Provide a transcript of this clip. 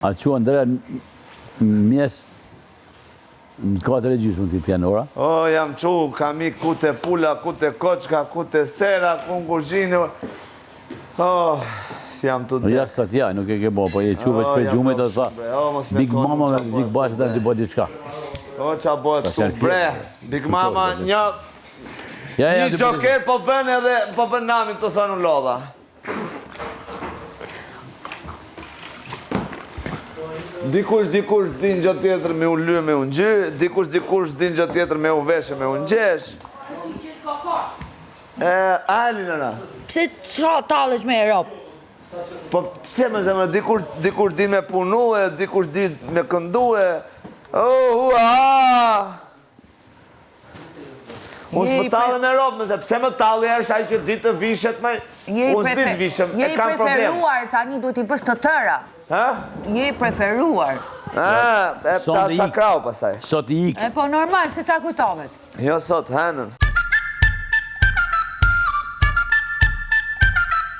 A që ndërë mjes në 4:30 ti t'janë ora? O, jam qu, kam i kute pula, kute koçka, kute sera, ku në kuzhinë. Oh, jam të dhe. Ja, sa t'ja, nuk e ke bo, po je qu veç për gjume të sa. Big Mama me Big Bash të t'i bo diçka. O, qa bojt këtu, bre. Big Mama, një gjoker po bën edhe, po bën namin të thënë në lodha. Dikush din gjë tjetër me u lye me u ngjy, dikush din gjë tjetër me u veshë me u ngjesh. Alina. Pse qa tallesh me Europë? Po pse më zemë, dikush din me punu e, dikush din me këndu e. Unë s'më tallë me Europë, mëse pse më talli është ai që ditë të vishet me... Unë s'ditë vishem, e kam problem. Je i preferuar, tani duhet i bësh të tëra. Je i preferuar. Ta sa krau pasaj. Sot i ik. Po normal, se qa kujtovet? Jo sot, henën.